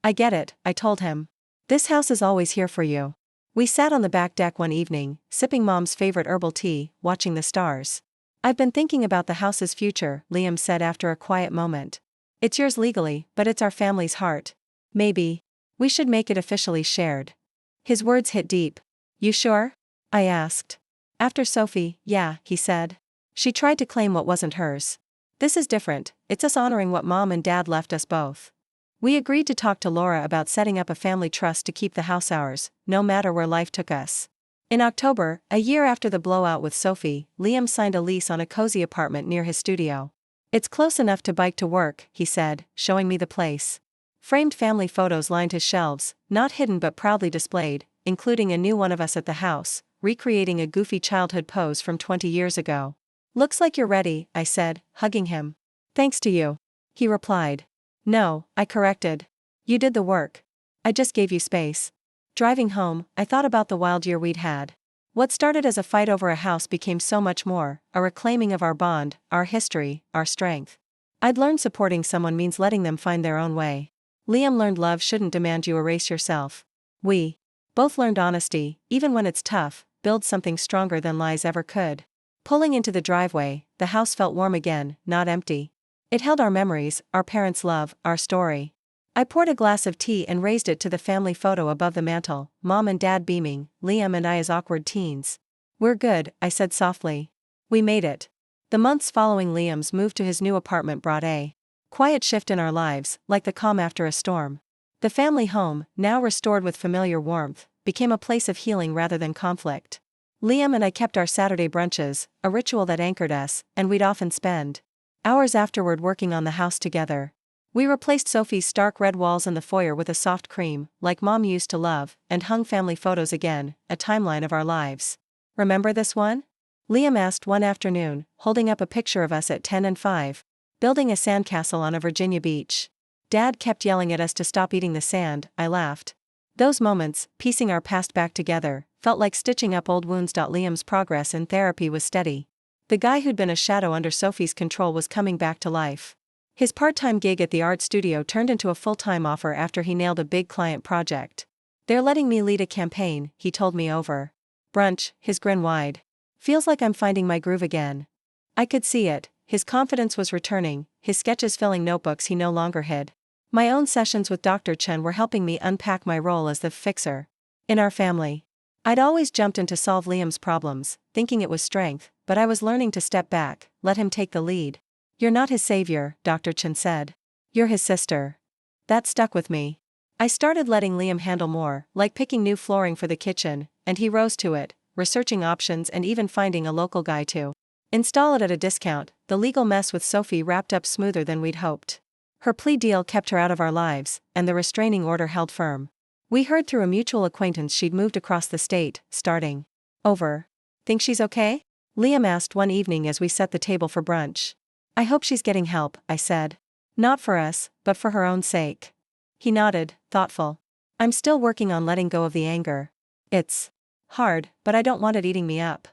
I get it, I told him. This house is always here for you. We sat on the back deck one evening, sipping Mom's favorite herbal tea, watching the stars. I've been thinking about the house's future, Liam said after a quiet moment. It's yours legally, but it's our family's heart. Maybe we should make it officially shared. His words hit deep. You sure? I asked. After Sophie, yeah, he said. She tried to claim what wasn't hers. This is different, it's us honoring what Mom and Dad left us both. We agreed to talk to Laura about setting up a family trust to keep the house ours, no matter where life took us. In October, a year after the blowout with Sophie, Liam signed a lease on a cozy apartment near his studio. It's close enough to bike to work, he said, showing me the place. Framed family photos lined his shelves, not hidden but proudly displayed, including a new one of us at the house, recreating a goofy childhood pose from 20 years ago. Looks like you're ready, I said, hugging him. Thanks to you. He replied. No, I corrected. You did the work. I just gave you space. Driving home, I thought about the wild year we'd had. What started as a fight over a house became so much more, a reclaiming of our bond, our history, our strength. I'd learned supporting someone means letting them find their own way. Liam learned love shouldn't demand you erase yourself. We both learned honesty, even when it's tough, builds something stronger than lies ever could. Pulling into the driveway, the house felt warm again, not empty. It held our memories, our parents' love, our story. I poured a glass of tea and raised it to the family photo above the mantel, Mom and Dad beaming, Liam and I as awkward teens. We're good, I said softly. We made it. The months following Liam's move to his new apartment brought a quiet shift in our lives, like the calm after a storm. The family home, now restored with familiar warmth, became a place of healing rather than conflict. Liam and I kept our Saturday brunches, a ritual that anchored us, and we'd often spend hours afterward working on the house together. We replaced Sophie's stark red walls in the foyer with a soft cream, like Mom used to love, and hung family photos again, a timeline of our lives. Remember this one? Liam asked one afternoon, holding up a picture of us at 10 and 5, building a sandcastle on a Virginia beach. Dad kept yelling at us to stop eating the sand, I laughed. Those moments, piecing our past back together, felt like stitching up old wounds. Liam's progress in therapy was steady. The guy who'd been a shadow under Sophie's control was coming back to life. His part-time gig at the art studio turned into a full-time offer after he nailed a big client project. They're letting me lead a campaign, he told me over brunch, his grin wide. Feels like I'm finding my groove again. I could see it, his confidence was returning, his sketches filling notebooks he no longer hid. My own sessions with Dr. Chen were helping me unpack my role as the fixer in our family. I'd always jumped in to solve Liam's problems, thinking it was strength, but I was learning to step back, let him take the lead. You're not his savior, Dr. Chen said. You're his sister. That stuck with me. I started letting Liam handle more, like picking new flooring for the kitchen, and he rose to it, researching options and even finding a local guy to install it at a discount. The legal mess with Sophie wrapped up smoother than we'd hoped. Her plea deal kept her out of our lives, and the restraining order held firm. We heard through a mutual acquaintance she'd moved across the state, starting over. Think she's okay? Liam asked one evening as we set the table for brunch. I hope she's getting help, I said. Not for us, but for her own sake. He nodded, thoughtful. I'm still working on letting go of the anger. It's hard, but I don't want it eating me up.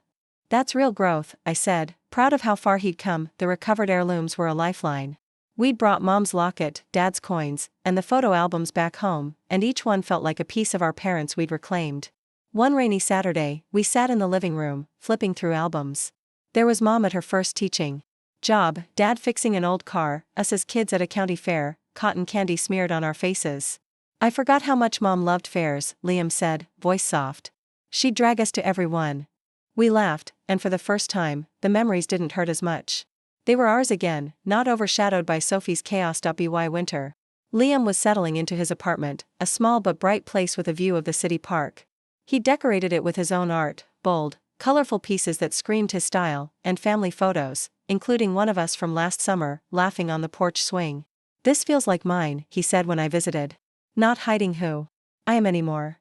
That's real growth, I said, proud of how far he'd come. The recovered heirlooms were a lifeline. We'd brought Mom's locket, Dad's coins, and the photo albums back home, and each one felt like a piece of our parents we'd reclaimed. One rainy Saturday, we sat in the living room, flipping through albums. There was Mom at her first teaching job, Dad fixing an old car, us as kids at a county fair, cotton candy smeared on our faces. I forgot how much Mom loved fairs, Liam said, voice soft. She'd drag us to every one. We laughed, and for the first time, the memories didn't hurt as much. They were ours again, not overshadowed by Sophie's chaos. By winter, Liam was settling into his apartment, a small but bright place with a view of the city park. He decorated it with his own art, bold, colorful pieces that screamed his style, and family photos, including one of us from last summer, laughing on the porch swing. This feels like mine, he said when I visited. Not hiding who I am anymore.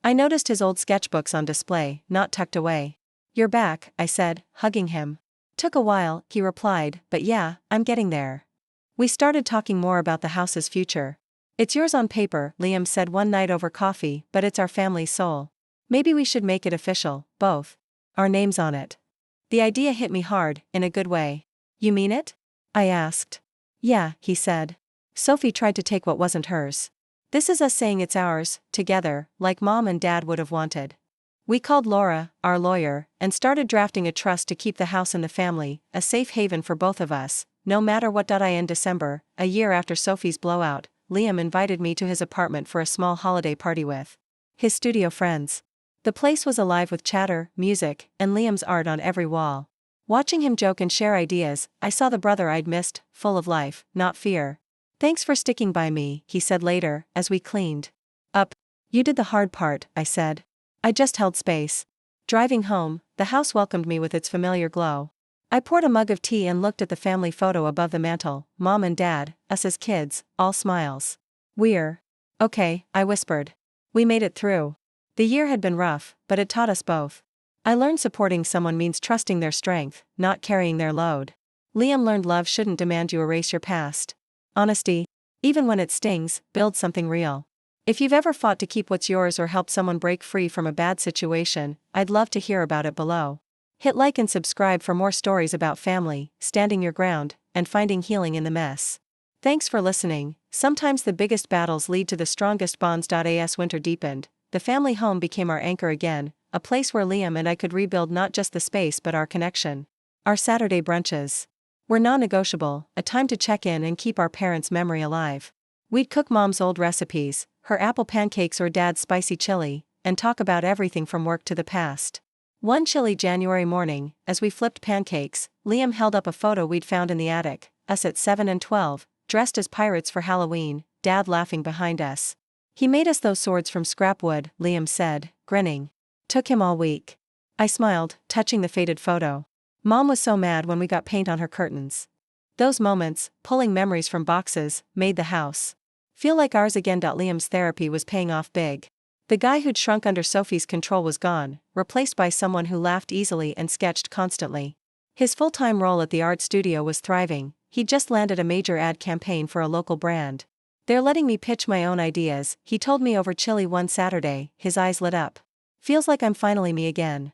I noticed his old sketchbooks on display, not tucked away. You're back, I said, hugging him. Took a while, he replied, but yeah, I'm getting there. We started talking more about the house's future. It's yours on paper, Liam said one night over coffee, but it's our family's soul. Maybe we should make it official, both our names on it. The idea hit me hard, in a good way. You mean it? I asked. Yeah, he said. Sophie tried to take what wasn't hers. This is us saying it's ours, together, like Mom and Dad would have wanted. We called Laura, our lawyer, and started drafting a trust to keep the house in the family, a safe haven for both of us, no matter what. In December, a year after Sophie's blowout, Liam invited me to his apartment for a small holiday party with his studio friends. The place was alive with chatter, music, and Liam's art on every wall. Watching him joke and share ideas, I saw the brother I'd missed, full of life, not fear. Thanks for sticking by me, he said later, as we cleaned up. You did the hard part, I said. I just held space. Driving home, the house welcomed me with its familiar glow. I poured a mug of tea and looked at the family photo above the mantel, Mom and Dad, us as kids, all smiles. We're okay, I whispered. We made it through. The year had been rough, but it taught us both. I learned supporting someone means trusting their strength, not carrying their load. Liam learned love shouldn't demand you erase your past. Honesty, even when it stings, builds something real. If you've ever fought to keep what's yours or helped someone break free from a bad situation, I'd love to hear about it below. Hit like and subscribe for more stories about family, standing your ground, and finding healing in the mess. Thanks for listening. Sometimes the biggest battles lead to the strongest bonds. As winter deepened, the family home became our anchor again, a place where Liam and I could rebuild not just the space but our connection. Our Saturday brunches were non-negotiable, a time to check in and keep our parents' memory alive. We'd cook Mom's old recipes, her apple pancakes or Dad's spicy chili, and talk about everything from work to the past. One chilly January morning, as we flipped pancakes, Liam held up a photo we'd found in the attic, us at 7 and 12, dressed as pirates for Halloween, Dad laughing behind us. He made us those swords from scrap wood, Liam said, grinning. Took him all week. I smiled, touching the faded photo. Mom was so mad when we got paint on her curtains. Those moments, pulling memories from boxes, made the house feel like ours again. Liam's therapy was paying off big. The guy who'd shrunk under Sophie's control was gone, replaced by someone who laughed easily and sketched constantly. His full-time role at the art studio was thriving. He'd just landed a major ad campaign for a local brand. They're letting me pitch my own ideas, he told me over chili one Saturday, his eyes lit up. Feels like I'm finally me again.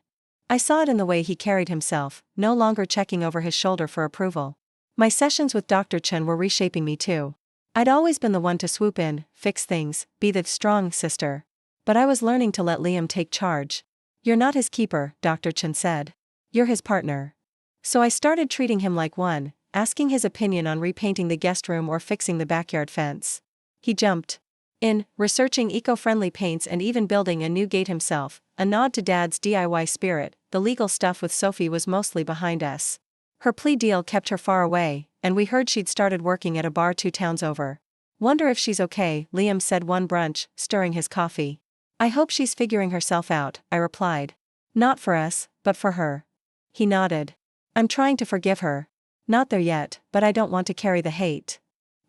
I saw it in the way he carried himself, no longer checking over his shoulder for approval. My sessions with Dr. Chen were reshaping me too. I'd always been the one to swoop in, fix things, be the strong sister. But I was learning to let Liam take charge. You're not his keeper, Dr. Chen said. You're his partner. So I started treating him like one, asking his opinion on repainting the guest room or fixing the backyard fence. He jumped in, researching eco-friendly paints and even building a new gate himself, a nod to Dad's DIY spirit. The legal stuff with Sophie was mostly behind us. Her plea deal kept her far away, and we heard she'd started working at a bar 2 towns over. Wonder if she's okay, Liam said one brunch, stirring his coffee. I hope she's figuring herself out, I replied. Not for us, but for her. He nodded. I'm trying to forgive her. Not there yet, but I don't want to carry the hate.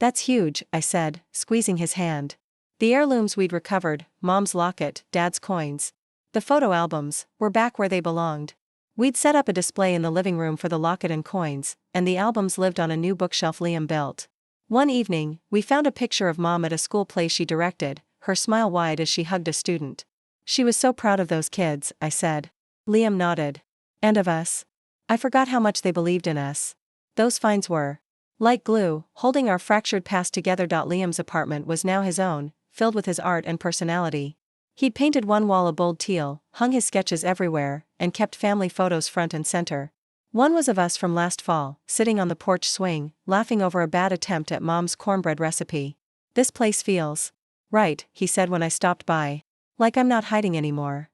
That's huge, I said, squeezing his hand. The heirlooms we'd recovered, Mom's locket, Dad's coins, the photo albums, were back where they belonged. We'd set up a display in the living room for the locket and coins, and the albums lived on a new bookshelf Liam built. One evening, we found a picture of Mom at a school play she directed, her smile wide as she hugged a student. She was so proud of those kids, I said. Liam nodded. And of us. I forgot how much they believed in us. Those finds were like glue, holding our fractured past together. Liam's apartment was now his own, filled with his art and personality. He'd painted one wall a bold teal, hung his sketches everywhere, and kept family photos front and center. One was of us from last fall, sitting on the porch swing, laughing over a bad attempt at Mom's cornbread recipe. This place feels right, he said when I stopped by. Like I'm not hiding anymore.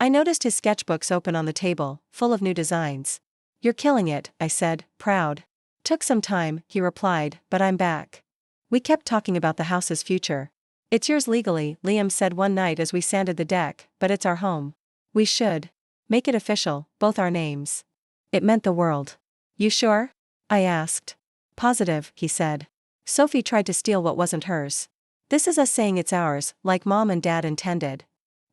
I noticed his sketchbooks open on the table, full of new designs. You're killing it, I said, proud. Took some time, he replied, but I'm back. We kept talking about the house's future. It's yours legally, Liam said one night as we sanded the deck, but it's our home. We should make it official, both our names. It meant the world. You sure? I asked. Positive, he said. Sophie tried to steal what wasn't hers. This is us saying it's ours, like Mom and Dad intended.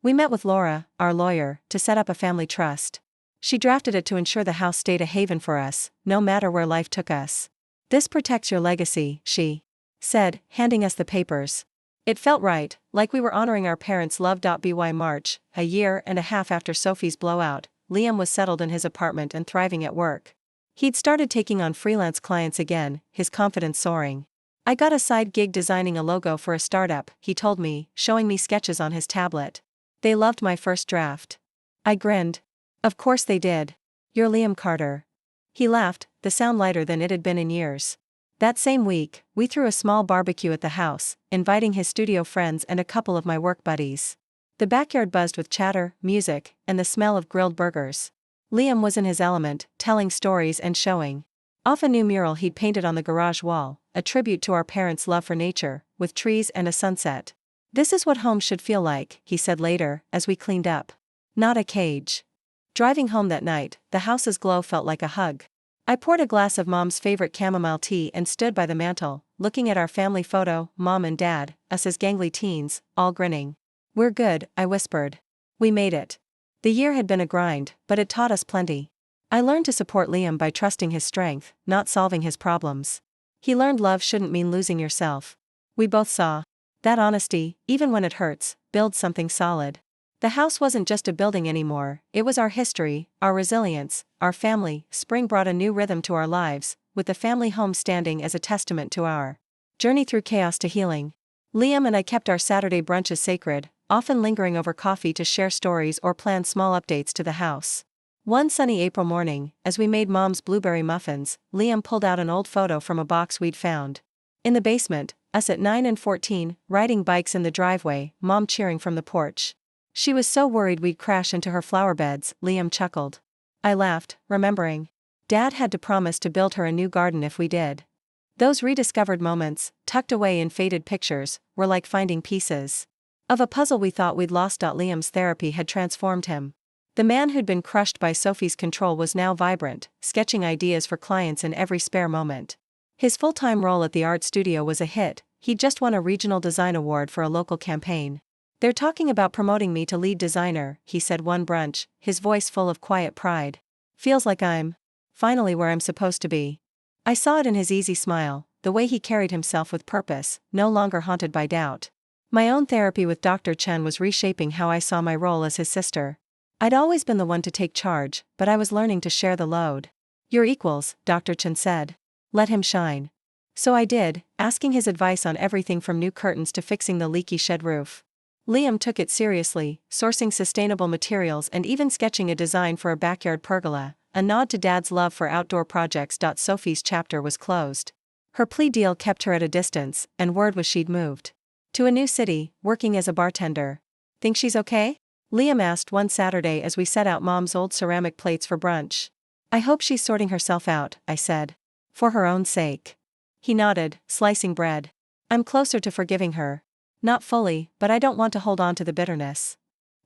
We met with Laura, our lawyer, to set up a family trust. She drafted it to ensure the house stayed a haven for us, no matter where life took us. This protects your legacy, she said, handing us the papers. It felt right, like we were honoring our parents' love. By March, a year and a half after Sophie's blowout, Liam was settled in his apartment and thriving at work. He'd started taking on freelance clients again, his confidence soaring. I got a side gig designing a logo for a startup, he told me, showing me sketches on his tablet. They loved my first draft. I grinned. Of course they did. You're Liam Carter. He laughed, the sound lighter than it had been in years. That same week, we threw a small barbecue at the house, inviting his studio friends and a couple of my work buddies. The backyard buzzed with chatter, music, and the smell of grilled burgers. Liam was in his element, telling stories and showing off a new mural he'd painted on the garage wall, a tribute to our parents' love for nature, with trees and a sunset. This is what home should feel like, he said later, as we cleaned up. Not a cage. Driving home that night, the house's glow felt like a hug. I poured a glass of Mom's favorite chamomile tea and stood by the mantel, looking at our family photo, Mom and Dad, us as gangly teens, all grinning. We're good, I whispered. We made it. The year had been a grind, but it taught us plenty. I learned to support Liam by trusting his strength, not solving his problems. He learned love shouldn't mean losing yourself. We both saw that honesty, even when it hurts, builds something solid. The house wasn't just a building anymore, it was our history, our resilience, our family. Spring brought a new rhythm to our lives, with the family home standing as a testament to our journey through chaos to healing. Liam and I kept our Saturday brunches sacred, often lingering over coffee to share stories or plan small updates to the house. One sunny April morning, as we made Mom's blueberry muffins, Liam pulled out an old photo from a box we'd found in the basement, us at 9 and 14, riding bikes in the driveway, Mom cheering from the porch. She was so worried we'd crash into her flower beds, Liam chuckled. I laughed, remembering. Dad had to promise to build her a new garden if we did. Those rediscovered moments, tucked away in faded pictures, were like finding pieces of a puzzle we thought we'd lost. Liam's therapy had transformed him. The man who'd been crushed by Sophie's control was now vibrant, sketching ideas for clients in every spare moment. His full-time role at the art studio was a hit. He'd just won a regional design award for a local campaign. They're talking about promoting me to lead designer, he said one brunch, his voice full of quiet pride. Feels like I'm finally where I'm supposed to be. I saw it in his easy smile, the way he carried himself with purpose, no longer haunted by doubt. My own therapy with Dr. Chen was reshaping how I saw my role as his sister. I'd always been the one to take charge, but I was learning to share the load. You're equals, Dr. Chen said. Let him shine. So I did, asking his advice on everything from new curtains to fixing the leaky shed roof. Liam took it seriously, sourcing sustainable materials and even sketching a design for a backyard pergola, a nod to Dad's love for outdoor projects. Sophie's chapter was closed. Her plea deal kept her at a distance, and word was she'd moved to a new city, working as a bartender. Think she's okay? Liam asked one Saturday as we set out Mom's old ceramic plates for brunch. I hope she's sorting herself out, I said. For her own sake. He nodded, slicing bread. I'm closer to forgiving her. Not fully, but I don't want to hold on to the bitterness.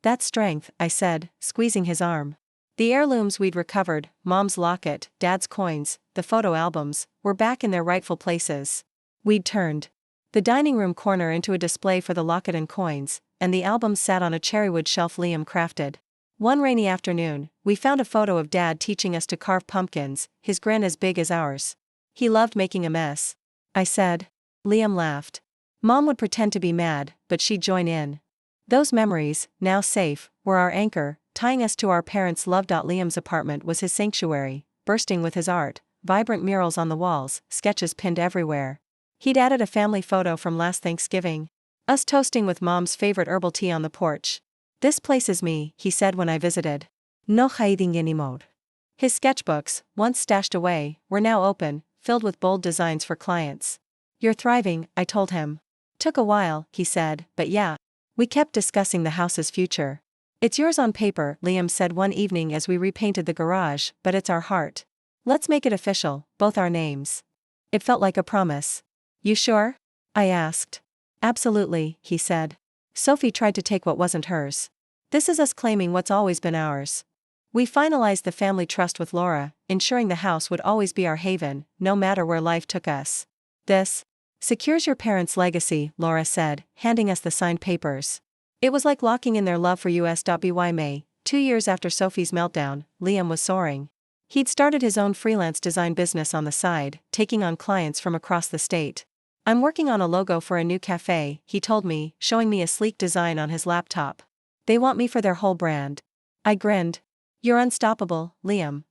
That's strength, I said, squeezing his arm. The heirlooms we'd recovered, Mom's locket, Dad's coins, the photo albums, were back in their rightful places. We'd turned the dining room corner into a display for the locket and coins, and the albums sat on a cherrywood shelf Liam crafted. One rainy afternoon, we found a photo of Dad teaching us to carve pumpkins, his grin as big as ours. He loved making a mess. I said. Liam laughed. Mom would pretend to be mad, but she'd join in. Those memories, now safe, were our anchor, tying us to our parents' love. Liam's apartment was his sanctuary, bursting with his art, vibrant murals on the walls, sketches pinned everywhere. He'd added a family photo from last Thanksgiving. Us toasting with Mom's favorite herbal tea on the porch. This place is me, he said when I visited. No hiding anymore. His sketchbooks, once stashed away, were now open, filled with bold designs for clients. You're thriving, I told him. Took a while, he said, but yeah. We kept discussing the house's future. It's yours on paper, Liam said one evening as we repainted the garage, but it's our heart. Let's make it official, both our names. It felt like a promise. You sure? I asked. Absolutely, he said. Sophie tried to take what wasn't hers. This is us claiming what's always been ours. We finalized the family trust with Laura, ensuring the house would always be our haven, no matter where life took us. This secures your parents' legacy, Laura said, handing us the signed papers. It was like locking in their love for us. By May, 2 years after Sophie's meltdown, Liam was soaring. He'd started his own freelance design business on the side, taking on clients from across the state. I'm working on a logo for a new cafe, he told me, showing me a sleek design on his laptop. They want me for their whole brand. I grinned. You're unstoppable, Liam.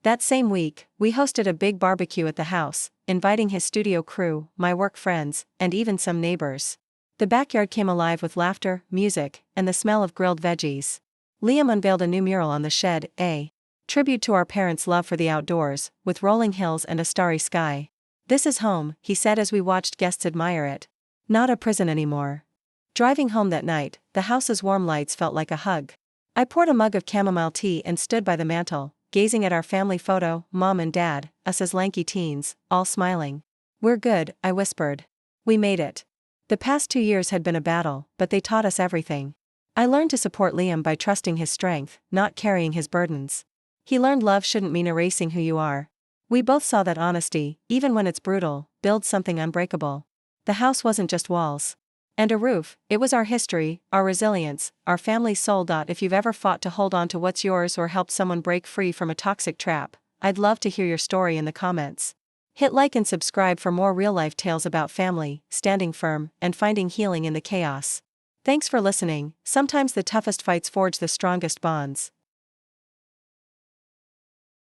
That same week, we hosted a big barbecue at the house, inviting his studio crew, my work friends, and even some neighbors. The backyard came alive with laughter, music, and the smell of grilled veggies. Liam unveiled a new mural on the shed, a tribute to our parents' love for the outdoors, with rolling hills and a starry sky. "This is home," he said as we watched guests admire it. "Not a prison anymore." Driving home that night, the house's warm lights felt like a hug. I poured a mug of chamomile tea and stood by the mantel, gazing at our family photo, Mom and Dad, us as lanky teens, all smiling. "We're good," I whispered. "We made it." The past 2 years had been a battle, but they taught us everything. I learned to support Liam by trusting his strength, not carrying his burdens. He learned love shouldn't mean erasing who you are. We both saw that honesty, even when it's brutal, builds something unbreakable. The house wasn't just walls and a roof, it was our history, our resilience, our family soul. If you've ever fought to hold on to what's yours or helped someone break free from a toxic trap, I'd love to hear your story in the comments. Hit like and subscribe for more real-life tales about family, standing firm, and finding healing in the chaos. Thanks for listening. Sometimes the toughest fights forge the strongest bonds.